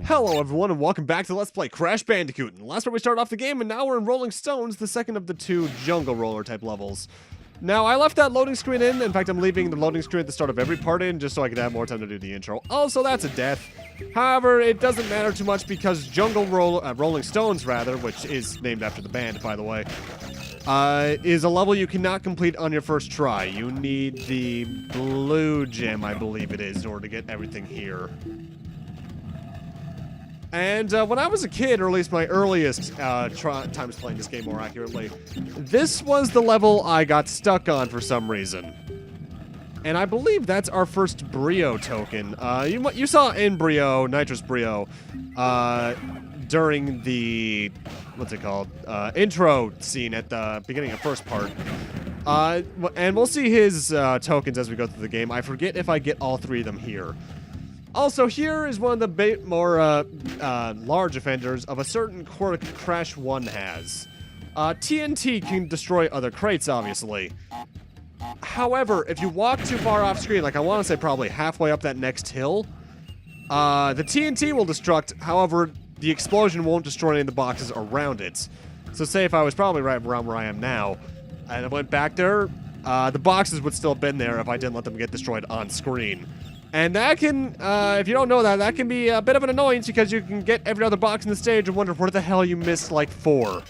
Hello everyone and welcome back to Let's Play Crash Bandicoot. And last time we started off the game and now we're in Rolling Stones, the second of the two jungle roller type levels. Now I left that loading screen in fact I'm leaving the loading screen at the start of every part in just so I could have more time to do the intro. Also that's a death. However, it doesn't matter too much because Rolling Stones rather, which is named after the band by the way, is a level you cannot complete on your first try. You need the blue gem, I believe it is, in order to get everything here. And when I was a kid, or at least my earliest times playing this game more accurately, this was the level I got stuck on for some reason. And I believe that's our first Brio token. You saw N.Brio, Nitrous Brio, during the, what's it called, intro scene at the beginning of first part. And we'll see his tokens as we go through the game. I forget if I get all three of them here. Also, here is one of the more large offenders of a certain quirk Crash 1 has. TNT can destroy other crates, obviously. However, if you walk too far off screen, like I want to say probably halfway up that next hill, the TNT will destruct, however, the explosion won't destroy any of the boxes around it. So say if I was probably right around where I am now, and I went back there, the boxes would still have been there if I didn't let them get destroyed on screen. And that can, if you don't know that, that can be a bit of an annoyance because you can get every other box in the stage and wonder where the hell you missed like 4.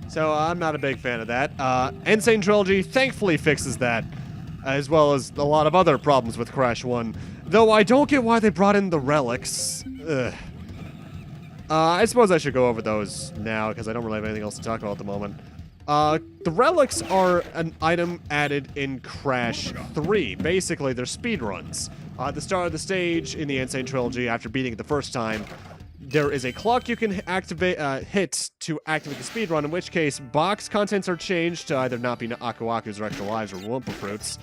So I'm not a big fan of that. N.Sane Trilogy thankfully fixes that, as well as a lot of other problems with Crash 1. Though I don't get why they brought in the relics. Ugh. I suppose I should go over those now because I don't really have anything else to talk about at the moment. The relics are an item added in Crash 3. Basically, they're speedruns. At the start of the stage in the N.Sane Trilogy, after beating it the first time, there is a clock you can hit to activate the speedrun, in which case box contents are changed to either not be Aku Akus or extra lives or Wumpa Fruits.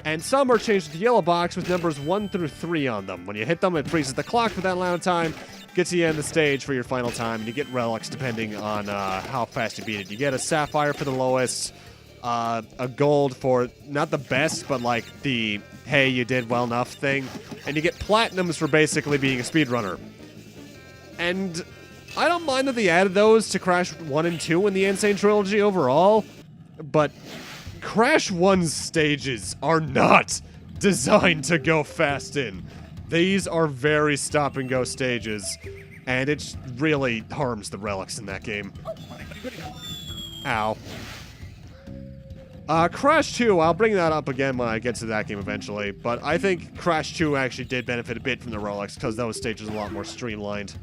And some are changed to the yellow box with numbers 1 through 3 on them. When you hit them, it freezes the clock for that amount of time, gets you to the end of the stage for your final time, and you get relics depending on how fast you beat it. You get a sapphire for the lowest, a gold for not the best, but like the hey, you did well enough thing, and you get platinums for basically being a speedrunner. And I don't mind that they added those to Crash 1 and 2 in the N.Sane Trilogy overall, but Crash 1's stages are not designed to go fast in. These are very stop-and-go stages, and it really harms the relics in that game. Ow. Crash 2, I'll bring that up again when I get to that game eventually, but I think Crash 2 actually did benefit a bit from the relics, because those stages are a lot more streamlined.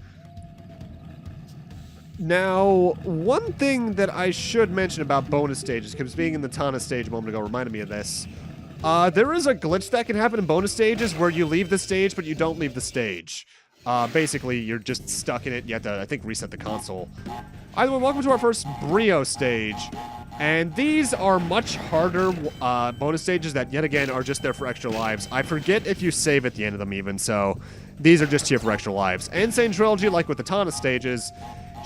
Now, one thing that I should mention about bonus stages, because being in the Tana stage a moment ago reminded me of this. There is a glitch that can happen in bonus stages where you leave the stage, but you don't leave the stage. Basically, you're just stuck in it. You have to, I think, reset the console. Either way, welcome to our first Brio stage. And these are much harder bonus stages that, yet again, are just there for extra lives. I forget if you save at the end of them even, so these are just here for extra lives. N.Sane Trilogy, like with the Tana stages,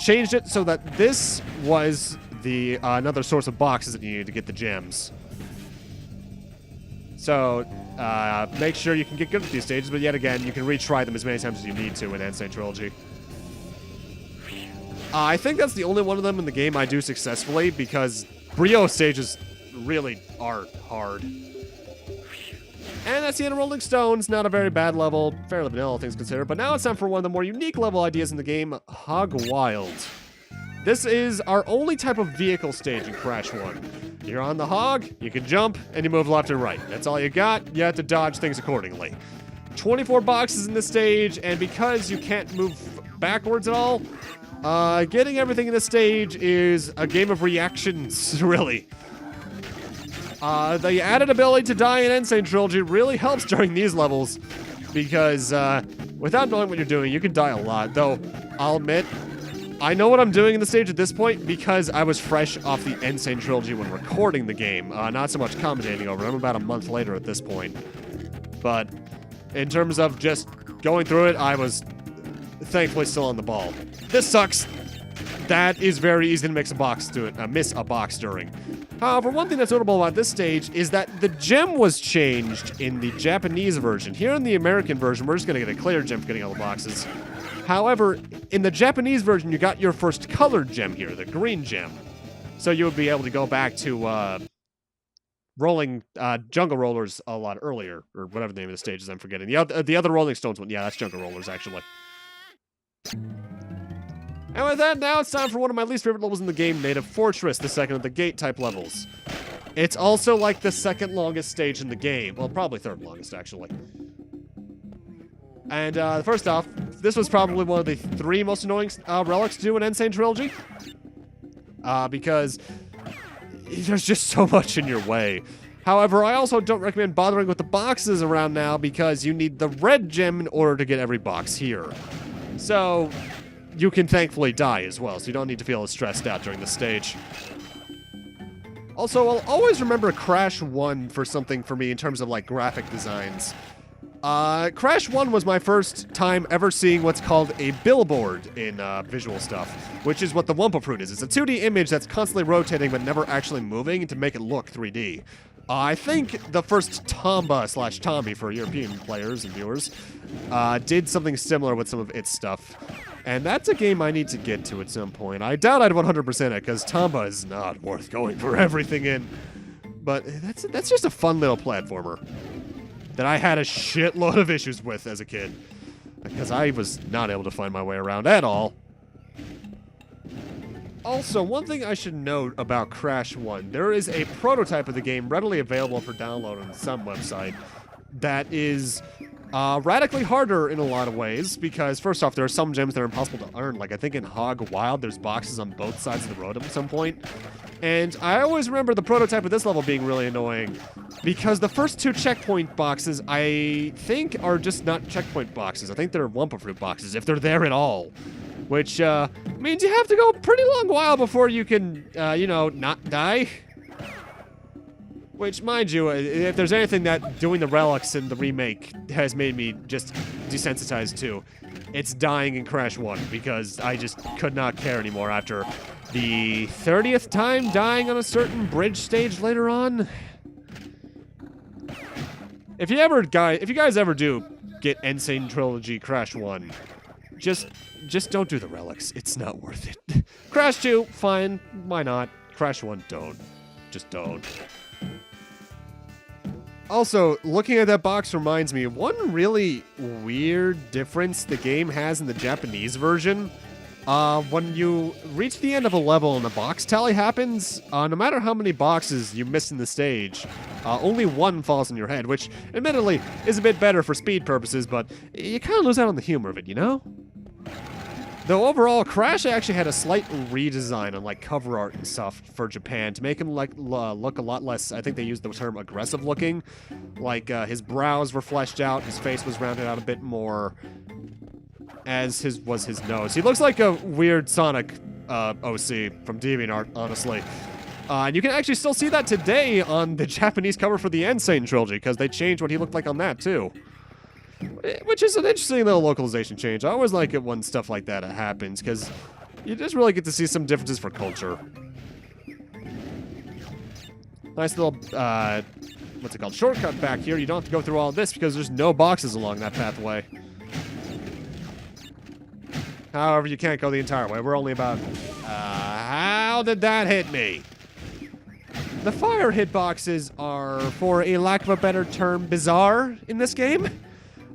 changed it so that this was the another source of boxes that you needed to get the gems. So, make sure you can get good at these stages, but yet again, you can retry them as many times as you need to in N.Sane Trilogy. I think that's the only one of them in the game I do successfully, because Brio stages really are hard. And that's the end of Rolling Stones. Not a very bad level, fairly vanilla, all things considered, but now it's time for one of the more unique level ideas in the game, Hog Wild. This is our only type of vehicle stage in Crash 1. You're on the hog, you can jump, and you move left and right. That's all you got. You have to dodge things accordingly. 24 boxes in this stage, and because you can't move backwards at all, getting everything in this stage is a game of reactions, really. The added ability to die in N.Sane Trilogy really helps during these levels, because without knowing what you're doing, you can die a lot. Though, I'll admit, I know what I'm doing in the stage at this point because I was fresh off the N.Sane Trilogy when recording the game, not so much commentating over it. I'm about a month later at this point. But in terms of just going through it, I was thankfully still on the ball. This sucks. that is very easy to miss a box during. However, one thing that's notable about this stage is that the gem was changed in the Japanese version. Here in the American version, we're just going to get a clear gem for getting all the boxes. However, in the Japanese version, you got your first colored gem here, the green gem. So you would be able to go back to rolling Jungle Rollers a lot earlier, or whatever the name of the stage is, I'm forgetting. The other Rolling Stones one, yeah, that's Jungle Rollers, actually. And with that, now it's time for one of my least favorite levels in the game, Native Fortress, the second of the gate type levels. It's also like the second longest stage in the game. Well, probably third longest, actually. And first off, this was probably one of the 3 most annoying relics to do in N.Sane Trilogy. Because there's just so much in your way. However, I also don't recommend bothering with the boxes around now because you need the red gem in order to get every box here. So you can thankfully die as well, so you don't need to feel as stressed out during this stage. Also, I'll always remember Crash 1 for something for me in terms of, like, graphic designs. Crash 1 was my first time ever seeing what's called a billboard in visual stuff, which is what the Wumpa Fruit is. It's a 2D image that's constantly rotating but never actually moving to make it look 3D. I think the first Tomba/Tommy for European players and viewers did something similar with some of its stuff. And that's a game I need to get to at some point. I doubt I'd 100% it, because Tomba is not worth going for everything in. But that's just a fun little platformer that I had a shitload of issues with as a kid, because I was not able to find my way around at all. Also, one thing I should note about Crash 1, there is a prototype of the game readily available for download on some website that is radically harder in a lot of ways, because first off, there are some gems that are impossible to earn. Like, I think in Hog Wild, there's boxes on both sides of the road at some point. And I always remember the prototype of this level being really annoying, because the first 2 checkpoint boxes, I think, are just not checkpoint boxes. I think they're Wumpa Fruit boxes, if they're there at all. Which means you have to go a pretty long while before you can, not die. Which, mind you, if there's anything that doing the relics in the remake has made me just desensitized to, it's dying in Crash 1, because I just could not care anymore after the 30th time dying on a certain bridge stage later on. If you guys ever do get N.Sane Trilogy Crash 1, just don't do the relics. It's not worth it. Crash 2, fine. Why not? Crash 1, don't. Just don't. Also, looking at that box reminds me, one really weird difference the game has in the Japanese version. When you reach the end of a level and the box tally happens, no matter how many boxes you miss in the stage, only 1 falls on your head, which admittedly is a bit better for speed purposes, but you kind of lose out on the humor of it, you know? Though overall, Crash actually had a slight redesign on like cover art and stuff for Japan to make him like look a lot less, I think they used the term aggressive looking. Like his brows were fleshed out, his face was rounded out a bit more, as was his nose. He looks like a weird Sonic OC from DeviantArt, honestly. And you can actually still see that today on the Japanese cover for the N.Sane trilogy, because they changed what he looked like on that too. Which is an interesting little localization change. I always like it when stuff like that happens, because you just really get to see some differences for culture. Nice little, what's it called, shortcut back here. You don't have to go through all of this because there's no boxes along that pathway. However, you can't go the entire way. We're only about, how did that hit me? The fire hitboxes are, for a lack of a better term, bizarre in this game.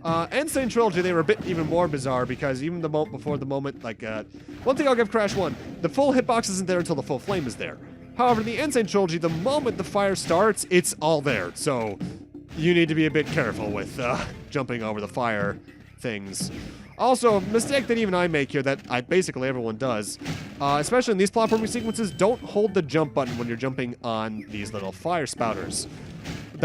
N.Sane Trilogy, they were a bit even more bizarre, because even before the moment, like, one thing I'll give Crash 1, the full hitbox isn't there until the full flame is there. However, in the N.Sane Trilogy, the moment the fire starts, it's all there, so you need to be a bit careful with, jumping over the fire things. Also, a mistake that even I make here, that basically everyone does, especially in these platforming sequences, don't hold the jump button when you're jumping on these little fire spouters.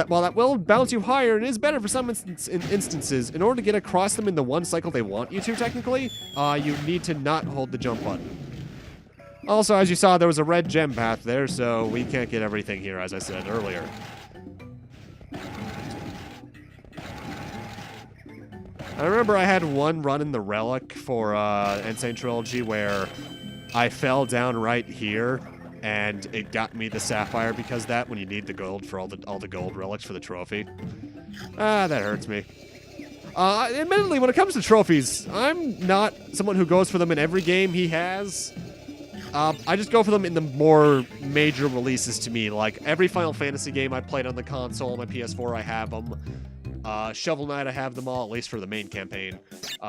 While that will bounce you higher and is better for some instances, in order to get across them in the one cycle they want you to, technically, you need to not hold the jump button. Also, as you saw, there was a red gem path there, so we can't get everything here, as I said earlier. I remember I had one run in the Relic for N.Sane Trilogy where I fell down right here, and it got me the sapphire because of that when you need the gold for all the gold relics for the trophy. That hurts me. Admittedly, when it comes to trophies, I'm not someone who goes for them in every game he has. I just go for them in the more major releases to me. Like, every Final Fantasy game I played on the console, on my PS4, I have them. Shovel Knight, I have them all, at least for the main campaign.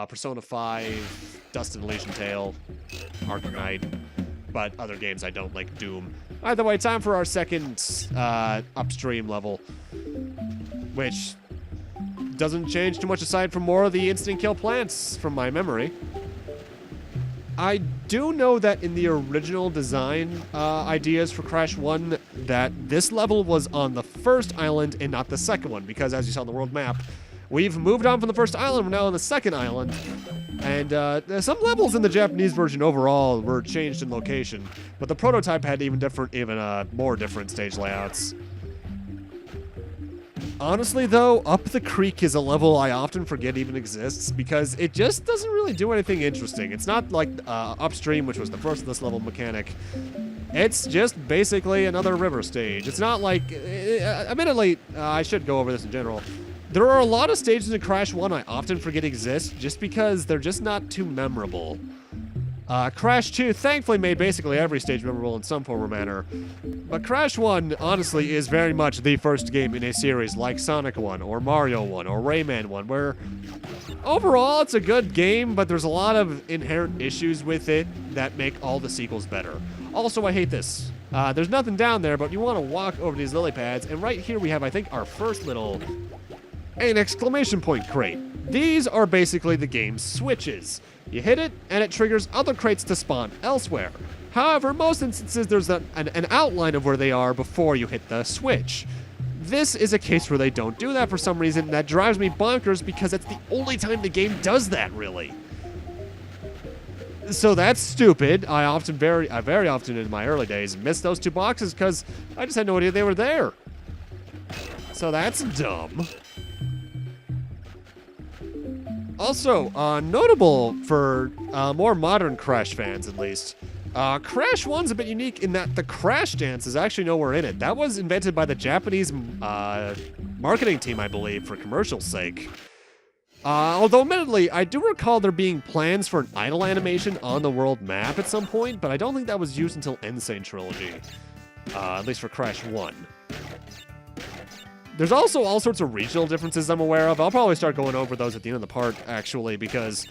Persona 5, Dust and Elysian Tale, Arkham Knight. But other games I don't, like Doom. Either way, time for our second upstream level, which doesn't change too much aside from more of the instant kill plants from my memory. I do know that in the original design ideas for Crash 1 that this level was on the first island and not the second one, because as you saw on the world map, we've moved on from the first island, we're now on the second island, and some levels in the Japanese version overall were changed in location, but the prototype had even more different stage layouts. Honestly, though, Up the Creek is a level I often forget even exists because it just doesn't really do anything interesting. It's not like Upstream, which was the first of this level mechanic. It's just basically another river stage. It's not like... admittedly, I should go over this in general. There are a lot of stages in Crash 1 I often forget exist just because they're just not too memorable. Crash 2 thankfully made basically every stage memorable in some form or manner. But Crash 1, honestly, is very much the first game in a series like Sonic 1, or Mario 1, or Rayman 1, where overall it's a good game, but there's a lot of inherent issues with it that make all the sequels better. Also, I hate this. There's nothing down there, but you want to walk over these lily pads, and right here we have, I think, our first little... an exclamation point crate. These are basically the game's switches. You hit it, and it triggers other crates to spawn elsewhere. However, most instances there's an outline of where they are before you hit the switch. This is a case where they don't do that for some reason, and that drives me bonkers because it's the only time the game does that, really. So that's stupid. I very often in my early days missed those two boxes because I just had no idea they were there. So that's dumb. Also, notable for more modern Crash fans, at least, Crash 1's a bit unique in that the Crash dance is actually nowhere in it. That was invented by the Japanese marketing team, I believe, for commercial sake. Although, admittedly, I do recall there being plans for an idle animation on the world map at some point, but I don't think that was used until N.Sane Trilogy, at least for Crash 1. There's also all sorts of regional differences I'm aware of. I'll probably start going over those at the end of the part, actually, because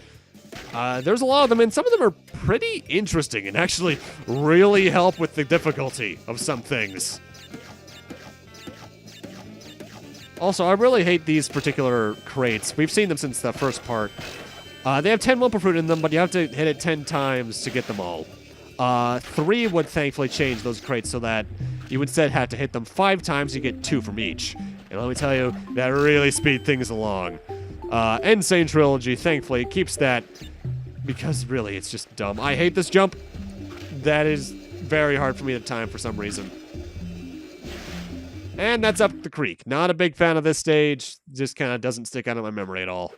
there's a lot of them, and some of them are pretty interesting and actually really help with the difficulty of some things. Also, I really hate these particular crates. We've seen them since the first part. They have 10 Wumpa Fruit in them, but you have to hit it 10 times to get them all. 3 would thankfully change those crates so that you instead have to hit them 5 times, you get 2 from each. And let me tell you, that really speed things along. N.Sane Trilogy, thankfully, keeps that because really, it's just dumb. I hate this jump. That is very hard for me to time for some reason. And that's Up the Creek. Not a big fan of this stage. Just kind of doesn't stick out in my memory at all.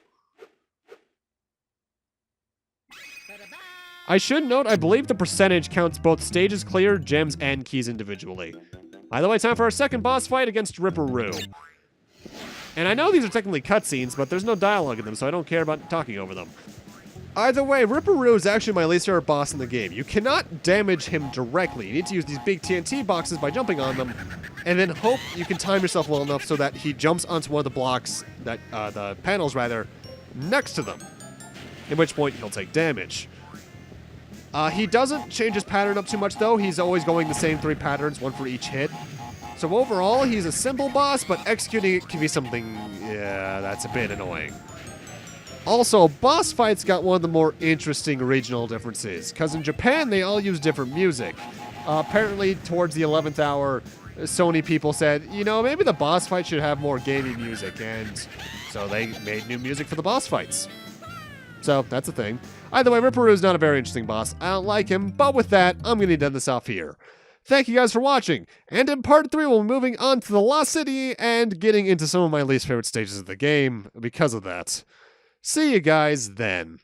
I should note, I believe the percentage counts both stages cleared, gems, and keys individually. By the way, time for our second boss fight against Ripperoo. And I know these are technically cutscenes, but there's no dialogue in them, so I don't care about talking over them. Either way, Ripperoo is actually my least favorite boss in the game. You cannot damage him directly. You need to use these big TNT boxes by jumping on them, and then hope you can time yourself well enough so that he jumps onto one of the blocks, the panels rather, next to them. At which point he'll take damage. He doesn't change his pattern up too much, though. He's always going the same 3 patterns, 1 for each hit. So overall, he's a simple boss, but executing it can be something, yeah, that's a bit annoying. Also, boss fights got one of the more interesting regional differences, because in Japan, they all use different music. Apparently, towards the 11th hour, Sony people said, you know, maybe the boss fight should have more gaming music, and so they made new music for the boss fights. So, that's a thing. Either way, Ripperoo is not a very interesting boss. I don't like him, but with that, I'm going to end this off here. Thank you guys for watching, and in part 3, we'll be moving on to the Lost City and getting into some of my least favorite stages of the game because of that. See you guys then.